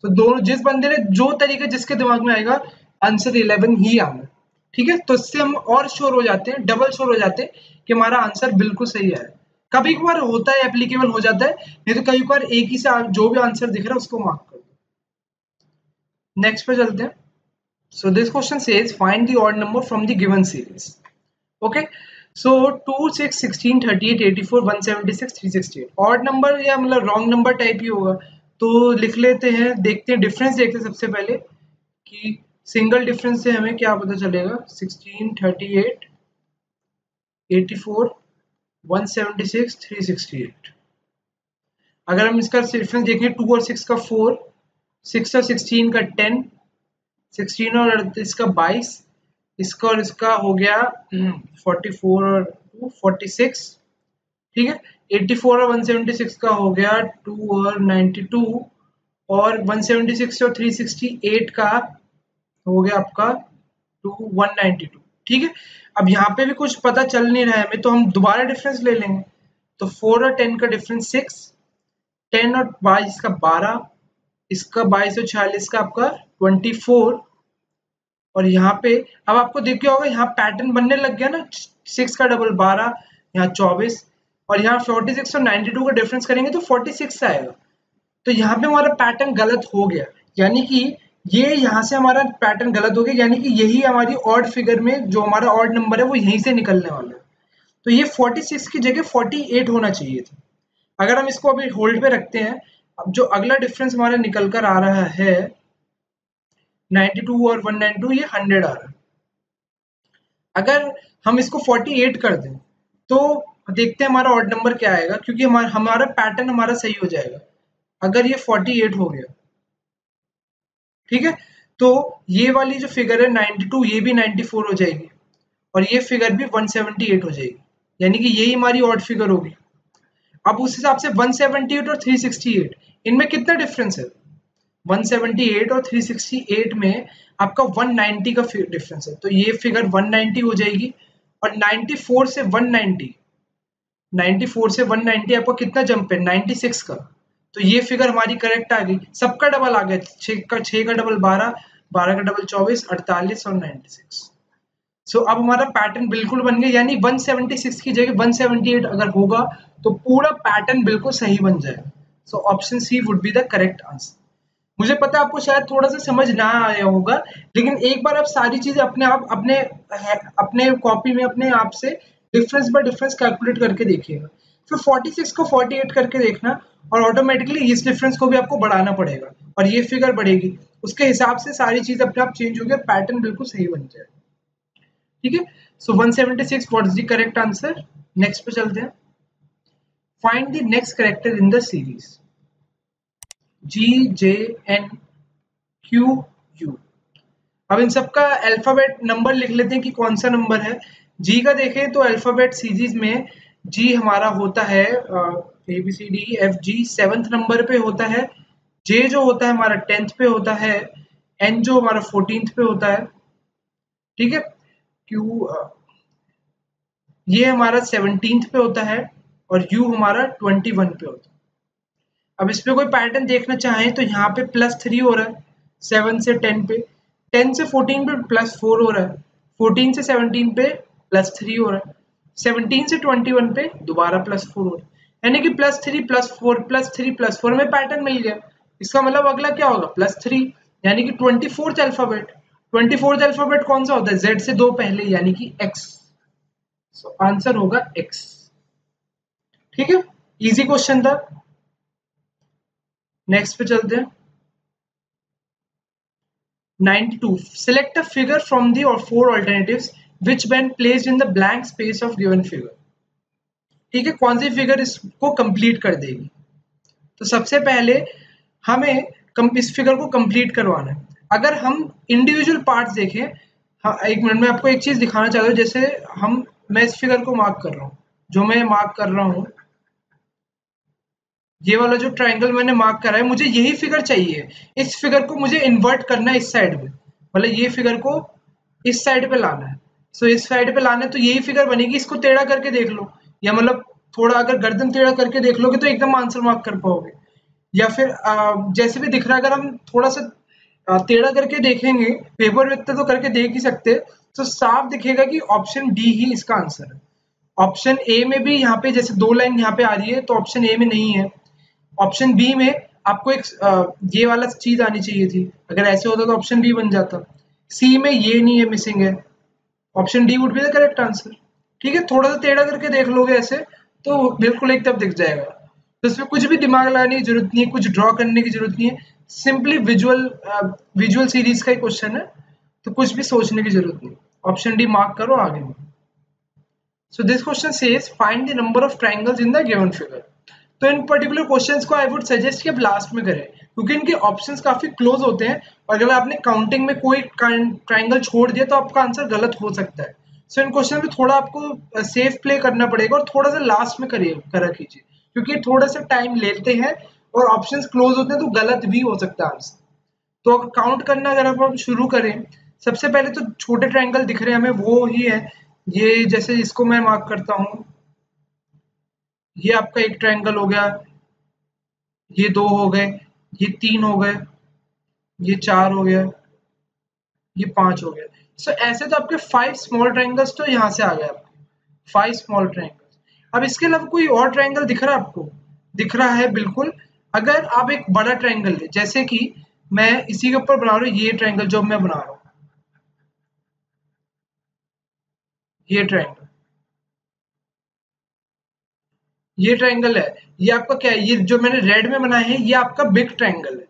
तो दोनों जिस बंदे ने जो तरीका जिसके दिमाग में आएगा आंसर 11 ही आना। ठीक है, तो इससे हम और श्योर हो जाते हैं, डबल श्योर हो जाते हैं कि हमारा आंसर बिल्कुल सही है। कभी कभार होता है एप्लीकेबल हो जाता है, नहीं तो कई बार एक ही से जो भी आंसर दिख रहा है उसको मार्क कर दो। नेक्स्ट पे चलते हैं। So this question says find the odd number from the given series. Okay. So 2, 6, 16, 38, 84, 176, 368. Odd number या मतलब wrong number टाइप ही होगा। तो लिख लेते हैं, देखते हैं डिफरेंस, देखते हैं सबसे पहले कि सिंगल डिफरेंस से हमें क्या पता चलेगा। 16, 38, 84, 176, 368। अगर हम इसका डिफरेंस देखें 2 और 6 का 4, 6 और 16 का 10, 16 और 38 का 22, इसका और इसका हो गया 44 और 2 46। ठीक है, 84 और 176 का हो गया 2 और 92, और 176 और 368 का हो गया आपका 2 192। ठीक है, अब यहाँ पे भी कुछ पता चल नहीं रहा है हमें, तो हम दोबारा डिफरेंस ले लेंगे। तो 4 और 10 का डिफरेंस 6, 10 और 22 का 12, इसका 22 और 46 का आपका 24, और यहाँ पे अब आपको दिख गया होगा यहाँ पैटर्न बनने लग गया ना, 6 का डबल 12, यहाँ 24, और यहाँ 46 और 92 का डिफरेंस करेंगे तो 46 आएगा। तो यहाँ पे हमारा पैटर्न गलत हो गया, यानी कि ये यहाँ से हमारा पैटर्न गलत हो गया, यानी कि यही हमारी ऑड फिगर में जो हमारा ऑड नंबर है वो यहीं से निकलने वाला है। तो ये 46 की जगह 48 होना चाहिए था। अगर हम इसको अभी होल्ड पे रखते हैं, अब जो अगला डिफरेंस हमारा निकल कर आ रहा है 92 और 192, ये 100 आ रहा है। अगर हम इसको 48 कर दें तो देखते हैं हमारा ऑड नंबर क्या आएगा, क्योंकि हमारा पैटर्न हमारा सही हो जाएगा अगर ये 48 हो गया। ठीक है, तो ये वाली जो फिगर है 92, ये भी 94 हो जाएगी, और ये फिगर भी 178 हो जाएगी, यानी कि यही हमारी ऑड फिगर होगी। अब उस हिसाब से 178 और 368 इनमें कितना डिफरेंस है, 178 और 368 में आपका 190 का डिफरेंस है, तो ये फिगर 190 हो जाएगी। और 94 से 190, 94 से 190 आपका कितना जंप है, 96 का, तो ये फिगर हमारी करेक्ट आ गई। सबका डबल आ गया, 6 का डबल 12, 12 का डबल 24, 48 और 96। सो अब हमारा पैटर्न बिल्कुल बन गया, यानी 176 की जगह 178 अगर होगा तो पूरा पैटर्न बिल्कुल सही बन जाएगा। So option C would be the correct answer. मुझे पता है आपको शायद थोड़ा सा समझ ना आया होगा, लेकिन एक बार आप सारी चीजें अपने आप अपने कॉपी में अपने आप से डिफरेंस बाय डिफरेंस कैलकुलेट करके देखिएगा, फिर 46 को 48 करके देखना, और ऑटोमेटिकली इस डिफरेंस को भी आपको बढ़ाना पड़ेगा और ये फिगर बढ़ेगी, उसके हिसाब से सारी चीज अपने आप चेंज होगी, पैटर्न बिल्कुल सही बन जाएगा। ठीक है, सो 176 what is the correct answer. Next पे चलते हैं। Find the next character in the series G, J, N, Q, U। अब इन सबका अल्फाबेट नंबर लिख लेते हैं कि कौन सा नंबर है। जी का देखें तो अल्फाबेट सीरीज में जी हमारा होता है ABCDEFG 7th नंबर पे होता है, जे जो होता है हमारा 10th पे होता है, एन जो हमारा 14th पे होता है। ठीक है, क्यू ये हमारा 17th पे होता है, और यू हमारा 21 पे होता है। अब इसमें कोई पैटर्न देखना चाहें तो यहाँ पे +3 हो रहा है 7 से 10 पे, 10 से 14 पे +4 हो रहा है, 14 से 17 पे +3 हो रहा है, 17 से 21 पे दोबारा +4 हो रहा है, यानी कि +3 +4 +3 +4 में पैटर्न मिल गया। इसका मतलब अगला क्या होगा +3, यानी कि 24th अल्फाबेट। 24th अल्फाबेट कौन सा होता है, Z से 2 पहले, यानी कि X। सो आंसर होगा X। ठीक है, इजी क्वेश्चन था। नेक्स्ट पे चलते हैं। 92. Select a figure from the four alternatives which when placed in the blank space of given figure। ठीक है, कौन सी फिगर इसको कंप्लीट कर देगी। तो सबसे पहले हमें इस फिगर को कंप्लीट करवाना है। अगर हम इंडिविजुअल पार्ट्स देखें, हाँ एक मिनट में आपको एक चीज दिखाना चाहता हूँ। जैसे मैं इस फिगर को मार्क कर रहा हूँ, जो मैं मार्क कर रहा हूँ ये वाला जो ट्राइंगल मैंने मार्क करा है, मुझे यही फिगर चाहिए। इस फिगर को मुझे इन्वर्ट करना है इस साइड में, मतलब ये फिगर को इस साइड पे लाना है। सो इस साइड पे लाना है तो यही फिगर बनेगी। इसको टेढ़ा करके देख लो, या मतलब थोड़ा अगर गर्दन टेढ़ा करके देख लोगे तो एकदम आंसर मार्क कर पाओगे। या फिर जैसे भी दिख रहा है, अगर हम थोड़ा सा टेढ़ा करके देखेंगे, पेपर में तो करके देख ही सकते, तो साफ दिखेगा कि ऑप्शन डी ही इसका आंसर है। ऑप्शन ए में भी यहाँ पे जैसे 2 लाइन यहाँ पे आ रही है, तो ऑप्शन ए में नहीं है। ऑप्शन बी में आपको एक ये वाला चीज आनी चाहिए थी, अगर ऐसे होता तो ऑप्शन बी बन जाता। सी में ये नहीं है, मिसिंग है। Option D would be the correct answer. ठीक है, थोड़ा सा टेढ़ा करके देख लोगे ऐसे तो बिल्कुल एक तब दिख जाएगा। तो इसमें कुछ भी दिमाग लगाने की जरूरत नहीं है, कुछ ड्रॉ करने की जरूरत नहीं है, सिंपली विजुअल सीरीज का ही क्वेश्चन है, तो कुछ भी सोचने की जरूरत नहीं। ऑप्शन डी मार्क करो, आगे में। So this question says find the number of triangles in the given figure. तो इन पर्टिकुलर क्वेश्चंस को आई वुड सजेस्ट कि आप लास्ट में करें, क्योंकि इनके ऑप्शंस काफी क्लोज होते हैं, और अगर आपने काउंटिंग में कोई ट्राइंगल छोड़ दिया तो आपका आंसर गलत हो सकता है। सो इन क्वेश्चन में थोड़ा आपको सेफ प्ले करना पड़ेगा, और थोड़ा सा लास्ट में करा कीजिए, क्योंकि थोड़ा सा टाइम लेते हैं और ऑप्शंस क्लोज होते हैं तो गलत भी हो सकता है आंसर। तो अगर काउंट करना अगर हम शुरू करें, सबसे पहले तो छोटे ट्राइंगल दिख रहे हैं हमें, वो ही है ये। जैसे इसको मैं मार्क करता हूं, ये आपका एक ट्रायंगल हो गया, ये 2 हो गए, ये 3 हो गए, ये 4 हो गया, ये 5 हो गया। सो ऐसे तो आपके 5 स्मॉल ट्रायंगल्स तो यहाँ से आ गए आपके 5 स्मॉल ट्रायंगल्स। अब इसके अलावा कोई और ट्रायंगल दिख रहा है आपको? दिख रहा है बिल्कुल। अगर आप एक बड़ा ट्रायंगल ले, जैसे कि मैं इसी के ऊपर बना रहा हूँ, ये ट्रायंगल जो मैं बना रहा हूँ, ये ट्रायंगल, ये ट्रायंगल है, ये आपका क्या है, ये जो मैंने रेड में बनाया है ये आपका बिग ट्रायंगल है।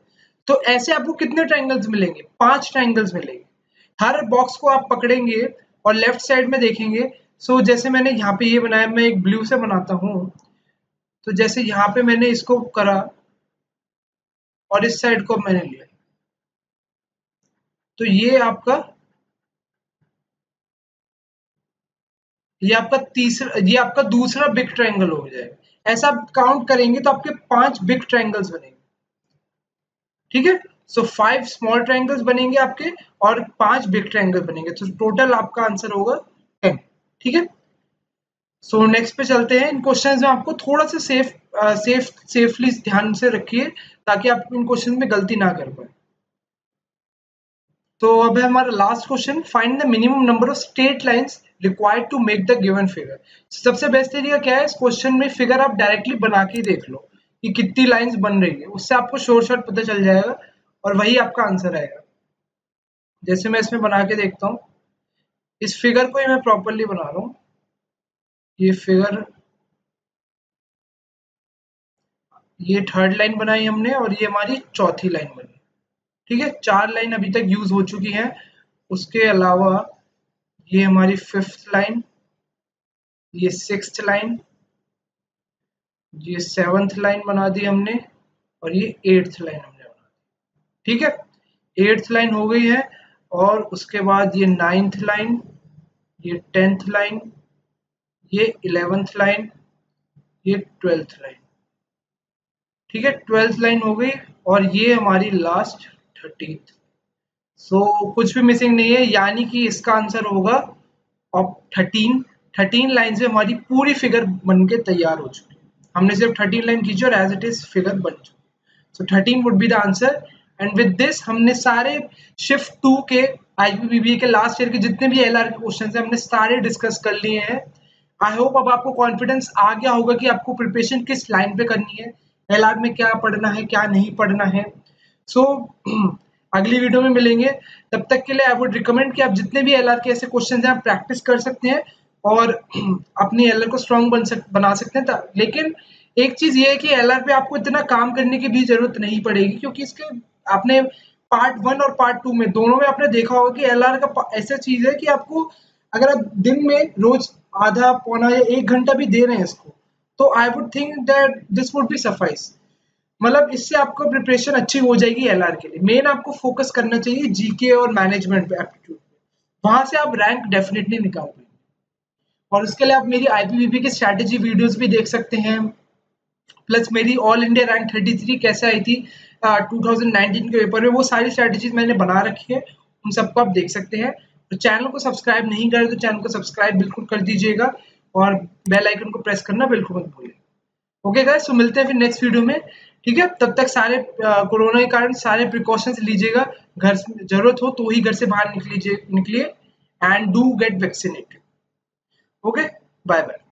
तो ऐसे आपको कितने ट्रायंगल्स मिलेंगे? 5 ट्रायंगल्स मिलेंगे। हर बॉक्स को आप पकड़ेंगे और लेफ्ट साइड में देखेंगे। सो जैसे मैंने यहाँ पे ये बनाया, मैं एक ब्लू से बनाता हूँ, तो जैसे यहाँ पे मैंने इसको करा और इस साइड को मैंने लिया, तो ये आपका दूसरा बिग ट्रायंगल हो जाएगा। ऐसा आप काउंट करेंगे तो आपके 5 बिग ट्रायंगल्स बनेंगे। ठीक है, सो 5 स्मॉल ट्रायंगल्स बनेंगे आपके और 5 बिग ट्रायंगल बनेंगे, तो टोटल आपका आंसर होगा 10। ठीक है, सो नेक्स्ट पे चलते हैं। इन क्वेश्चंस में आपको थोड़ा सा सेफली ध्यान से रखिए, ताकि आप इन क्वेश्चंस में गलती ना कर पाए। तो अब है हमारा last question, find the minimum number of straight lines required to make the given figure. सबसे बेस्ट तरीका क्या है, इस क्वेश्चन में फिगर आप डायरेक्टली बना के देख लो कि कितनी लाइंस बन रही है, उससे आपको शॉर्ट पता चल जाएगा और वही आपका आंसर आएगा। जैसे मैं इसमें बना के देखता हूँ, इस फिगर को ही मैं प्रॉपरली बना रहा हूँ। ये फिगर, ये थर्ड लाइन बनाई हमने और ये हमारी चौथी लाइन बनी। ठीक है, 4 लाइन अभी तक यूज हो चुकी है। उसके अलावा ये हमारी 5th लाइन, ये 6th लाइन, ये 7th लाइन बना दी हमने, और ये 8th लाइन हमने बना दी। ठीक है, 8th लाइन हो गई है, और उसके बाद ये 9th लाइन, ये 10th लाइन, ये 11th लाइन, ये 12th लाइन। ठीक है, 12th लाइन हो गई, और ये हमारी लास्ट 13th। सो कुछ भी मिसिंग नहीं है, यानी कि इसका आंसर होगा अब 13 लाइन से हमारी पूरी फिगर बन के तैयार हो चुकी है। हमने सिर्फ 13 लाइन खींची और एज इट इज फिगर बन चुकी। सो 13 would be the answer. And with this हमने सारे शिफ्ट 2 के आईपीपीबी के लास्ट ईयर के जितने भी एलआर के क्वेश्चन है हमने सारे डिस्कस कर लिए हैं। आई होप अब आपको कॉन्फिडेंस आ गया होगा कि आपको प्रिपरेशन किस लाइन पे करनी है, एलआर में क्या पढ़ना है क्या नहीं पढ़ना है। सो अगली वीडियो में मिलेंगे, तब तक के लिए आई वुड रिकमेंड कि आप जितने भी एलआर के ऐसे क्वेश्चन हैं आप प्रैक्टिस कर सकते हैं और अपनी एलआर को स्ट्रॉन्ग बना सकते हैं। लेकिन एक चीज ये है कि एलआर पे आपको इतना काम करने की भी जरूरत नहीं पड़ेगी, क्योंकि इसके आपने पार्ट 1 और पार्ट 2 में दोनों में आपने देखा होगा कि एलआर का ऐसा चीज है कि आपको अगर आप दिन में रोज आधा पौना या 1 घंटा भी दे रहे हैं इसको, तो I would think that this would be suffice. मतलब इससे आपको प्रिपरेशन अच्छी हो जाएगी एलआर के लिए। मेन आपको फोकस करना चाहिए जीके और मैनेजमेंट पे, एप्टीट्यूड पे, वहां से आप रैंक डेफिनेटली निकाल पाएंगे। और उसके लिए आप मेरी आईपीपीबी की स्ट्रैटेजी वीडियोस भी देख सकते हैं, प्लस मेरी ऑल इंडिया रैंक 33 कैसे आई थी 2019 के पेपर में, वो सारी स्ट्रैटेजीज मैंने बना रखी है, उन सबको आप देख सकते हैं। तो चैनल को सब्सक्राइब नहीं करें तो चैनल को सब्सक्राइब बिल्कुल कर दीजिएगा और बेल आइकन को प्रेस करना बिल्कुल मत भूलिए। ओके गाइस, तो मिलते हैं फिर नेक्स्ट वीडियो में, ठीक है। तब तक सारे कोरोना के कारण सारे प्रिकॉशंस लीजिएगा, घर जरूरत हो तो ही घर से बाहर निकलिए and do get vaccinated. Okay, bye bye.